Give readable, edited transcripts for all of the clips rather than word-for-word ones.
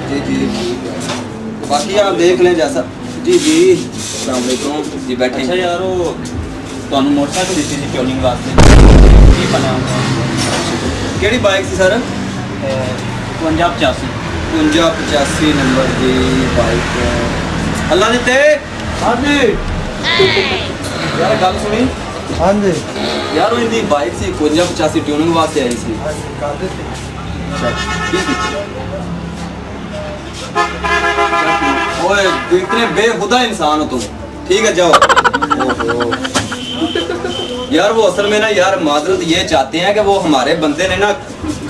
जी जी, बाकी आप देख लें जैसा। जी जी, अस्सलाम वालेकुम जी, बैठे। अच्छा यार, वो ਤੁਹਾਨੂੰ ਮੋਟਰਸਾਈਕਲ ਦਿੱਤੀ ਸੀ ਟਿਊਨਿੰਗ ਵਾਸਤੇ, ਕੀ ਬਣਿਆ केड़ी बाइक सी सर? 5585 5585 नंबर की बाइक। अल्लाह ने ते। हाँ जी यार, गल सुनी। हाँ जी यार, वो इनकी बाइक सी 5585 ट्यूनिंग वास्ते आई सी। अच्छा ठीक है। ओए इतने बेहुदा इंसान हो तुम। ठीक है जाओ। ओहो यार, वो असल में ना यार माजरत ये चाहते हैं कि वो हमारे बंदे ने ना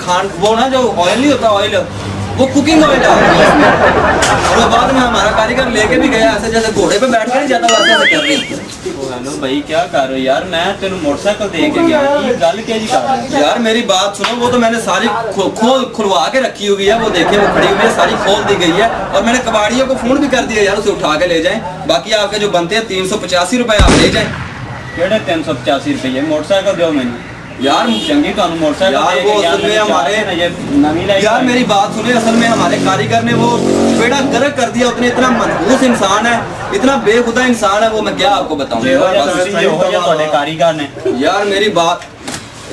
खान, वो ना जो ऑयल नहीं होता, ऑयल वो कुकिंग ऑयल डाल दिया उसमें। और वो बाद में हमारा कारीगर लेके भी गया, ऐसे जैसे घोड़े पे बैठ कर नहीं जाता वैसे ऐसे कर रही। हेलो भाई, क्या कर रहे हो यार? मैं तेन मोटरसाइकिल दे के गया, गल क्या जी कर रहे हो यार? मेरी बात सुनो, वो तो मैंने सारी खुलवा के रखी हुई है, वो देखे वो खड़ी हुई है, सारी खोल दी गई है। और मैंने कबाड़ियों को फोन भी कर दिया यार, उसे उठा के ले जाएं। बाकी आपके जो बनते हैं 385 रुपए आप ले जाएं। केड़े 385 रुपये? मोटरसाइकिल दो मैंने यार, चंगी तो मोटरसाइकिल यार वो असल में हमारे यार मेरी बात सुने, असल में हमारे कारीगर ने वो बेड़ा गर्क कर दिया। उतने इतना मनहूस इंसान है, इतना बेखुदा इंसान है, वो मैं क्या आपको बताऊं। कारीगर ने यार मेरी बात,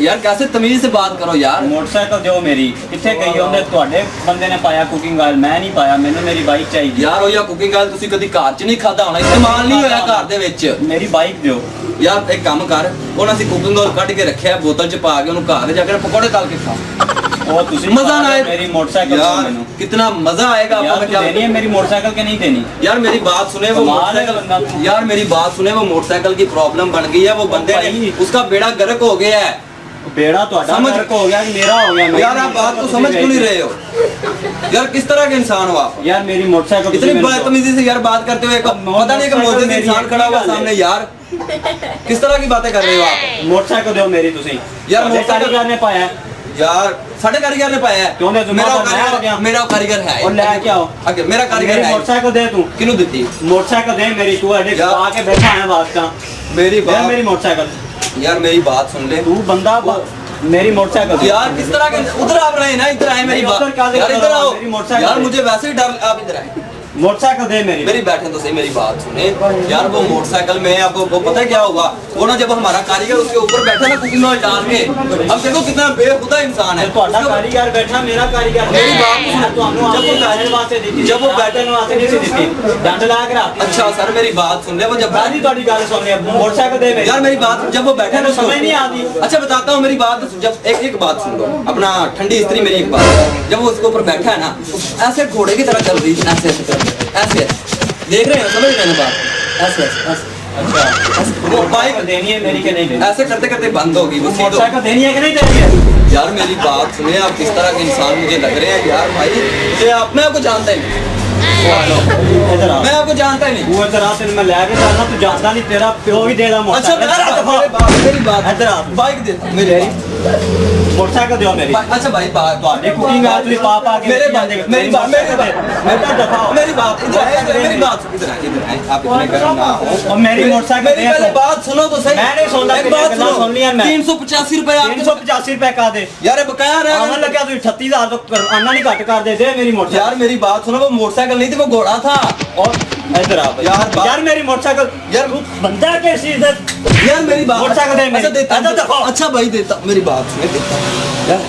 यार कैसे तमीज से बात करो यार। मोटरसाइकिल दो मेरी, किथे गई ਉਹਨੇ? ਤੁਹਾਡੇ ਬੰਦੇ ਨੇ ਪਾਇਆ ਕੁਕਿੰਗ ਆਇਲ, ਮੈਂ ਨਹੀਂ ਪਾਇਆ। ਮੈਨੂੰ ਮੇਰੀ ਬਾਈਕ ਚਾਹੀਦੀ ਯਾਰ। ਉਹ ਜਾਂ ਕੁਕਿੰਗ ਆਇਲ ਤੁਸੀਂ ਕਦੀ ਘਰ 'ਚ ਨਹੀਂ ਖਾਦਾ ਹੋਣਾ, ਇਸਤੇਮਾਲ ਨਹੀਂ ਹੋਇਆ ਘਰ ਦੇ ਵਿੱਚ। ਮੇਰੀ ਬਾਈਕ ਦਿਓ ਯਾਰ। ਇੱਕ ਕੰਮ ਕਰ, ਉਹਨਾਂ ਅਸੀਂ ਕੁਕਿੰਗ ਆਇਲ ਕੱਢ ਕੇ ਰੱਖਿਆ ਬੋਤਲ 'ਚ ਪਾ ਕੇ, ਉਹਨੂੰ ਘਰ ਜਾ ਕੇ ਪਕੌੜੇ ਤਲ ਕੇ ਖਾ। ਉਹ ਤੁਸੀਂ ਮਜ਼ਾ ਨਾ ਆਏ ਮੇਰੀ मोटरसाइकिल ਮੈਨੂੰ कितना मजा आएगा। आपको क्या देनी है मेरी मोटरसाइकिल के नहीं देनी? यार मेरी बात सुने, वो मोटरसाइकिल, यार मेरी बात सुने, वो मोटरसाइकिल की प्रॉब्लम बन गई है। वो बंदे ने उसका बेड़ा गर्क हो गया है। बेड़ा तो गर्क हो गया कि मेरा हो गया? यार आप बात को समझ क्यों नहीं रहे हो यार? किस तरह के इंसान हो आप यार? मेरी मोटरसाइकिल इतनी बदतमीजी से यार बात करते हुए, पता नहीं कि मौजूद इंसान खड़ा हुआ सामने। यार किस तरह की बातें कर रहे हो आप? मोटरसाइकिल दो मेरी तुसी। यार कारीगर ने पाया यार, साढ़े कारीगर ने पाया है। मेरा कारीगर है और ले क्या हो आगे मेरा कारीगर है। मोटरसाइकिल दे तू किनु देती? मोटरसाइकिल दे मेरी, तू अड़े आके बैठा है वास्ता। मेरी बात, मेरी मोटरसाइकिल यार मेरी बात सुन ले। तू बंदा मेरी मोटरसाइकिल यार किस तरह के, उधर आप रहे ना, इधर आए। मेरी बात यार, इधर आओ यार, मुझे वैसे ही डर। आप इधर आए। मोटरसाइकिल दे मेरी बैठे तो सही, मेरी बात सुने यार। वो मोटरसाइकिल में आपको वो पता है क्या हुआ? वो ना जब हमारा कारीगर उसके ऊपर बैठा ना कुकिंग ऑयल डाल के, अब देखो कितना बेखुदा इंसान है। कारीगर बैठा, मेरा कारीगर। मेरी बात जब वो बैठने वास्ते नहीं दी डंड ला के रख। अच्छा सर मेरी बात सुन ले, वो जब थोड़ी गल सुन ले, मोटरसाइकिल दे मेरी। यार मेरी बात, जब वो बैठा ना समझ नहीं आती। अच्छा बताता हूँ मेरी बात, जब एक बात सुन लो अपना ठंडी स्त्री, मेरी एक बात। जब वो उसके ऊपर बैठा है ना, ऐसे घोड़े की तरह चल रही है, ऐसे ऐसे देख रहे हैं, समझ रहे हैं बात? ऐसे ऐसे। अच्छा वो बाइक देनी है मेरी के नहीं देनी? ऐसे करते करते बंद होगी वो। मोटरसाइकिल देनी है कि नहीं देनी है? यार मेरी बात सुनिए, आप किस तरह के इंसान मुझे लग रहे हैं यार भाई। मुझे आप, मैं आपको जानता ही नहीं, मैं आपको जानता ही नहीं। वो इधर आ, तेरे मैं लेके जाना, तू जानता नहीं, तेरा प्यो भी देगा मोटरसाइकिल। अच्छा मेरी बात इधर आ, बाइक दे मेरी मोटरसाइकिल दो मेरी। अच्छा भाई बात तो आने कुकिंग आ, तू पापा के मेरी बात इधर है, मेरी बात इधर है, आप इतने गरम ना हो। और मेरी मोटरसाइकिल पहले बात सुनो तो सही। मैं नहीं सुनता, एक बात सुन लिया मैं। 385 रुपए, 385 रुपए का दे यार। बकाया रहा आवन लगा, तू 38000 तो अन्ना नहीं घट कर दे मेरी मोटरसाइकिल। यार मेरी बात सुनो, वो मोटरसाइकिल नहीं थी, वो घोड़ा था। और इधर आ यार मेरी मोटरसाइकिल। यार बंदा कैसी इधर? यार मेरी बात, मोटरसाइकिल दे मेरी। अच्छा भाई देता, मेरी बात सुन देता यार,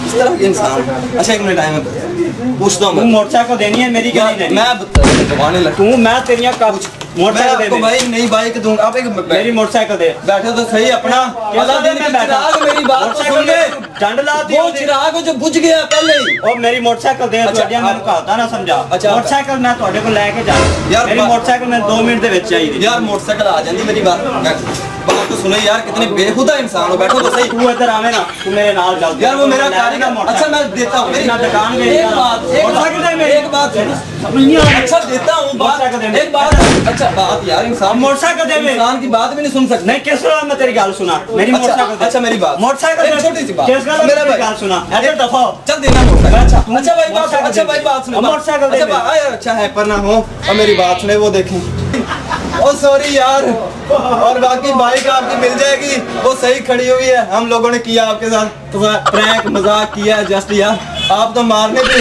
इस तरह के इंसान। अच्छा एक मिनट टाइम पूछता हूँ, मोटरसाइकिल देनी है मेरी क्या नहीं देनी? मैं बताने लगा तू, मैं तेरी मोटरसाइकिल दे भाई, नई बाइक दूंगा। आप एक मेरी मोटरसाइकिल दे। बैठे तो सही अपना। मेरी बात सुन ले, डंड ला दी। वो चिराग जो बुझ गया पहले ही। और मेरी मोटरसाइकिल दे। अच्छा मैं कहता ना समझा। अच्छा मोटरसाइकिल मैं ਤੁਹਾਡੇ ਕੋਲ ਲੈ ਕੇ ਜਾਣਾ यार। मेरी मोटरसाइकिल मैं 2 मिनट ਦੇ ਵਿੱਚ ਚਾਹੀਦੀ यार। मोटरसाइकिल आ जाती मेरी बात तो सुनो यार, कितने बेखुदा इंसान हो। बैठो तो सही। तू इधर आवे ना, तू मेरे नाल चल यार। वो मेरा कारीगर। अच्छा मैं देता हूँ, मेरी दुकान में एक बात अच्छा देता हूँ बात, एक बात। अच्छा बात यार, इंसान मोटरसाइकिल दे, इंसान की बात भी नहीं सुन सकता। नहीं किस तरह मैं तेरी गाल सुना? मेरी मोटरसाइकिल। अच्छा मेरी बात, मोटरसाइकिल छोटी सी बात, किस मेरा गाल सुना? इधर दफा चल देना मोटरसाइकिल। अच्छा भाई बात, अच्छा भाई बात सुनो, मोटरसाइकिल दे। अच्छा है पर ना हो। और मेरी बात सुने, वो देखें। ओ सॉरी यार। और बाकी बाइक आपकी मिल जाएगी, वो सही खड़ी हुई है। हम लोगों ने किया आपके साथ तो प्रैंक, मजाक किया जस्ट यार। आप तो मारने पे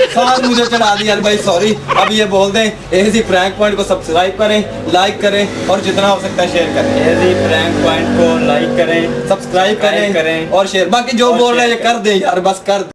साथ मुझे चढ़ा दिया भाई, सॉरी। अब ये बोल दें एजी प्रैंक पॉइंट को सब्सक्राइब करें, लाइक करें और जितना हो सकता है शेयर करें। एजी प्रैंक पॉइंट को लाइक करें, सब्सक्राइब करें करें और शेयर। बाकी जो बोल रहे हैं ये कर दें यार, बस कर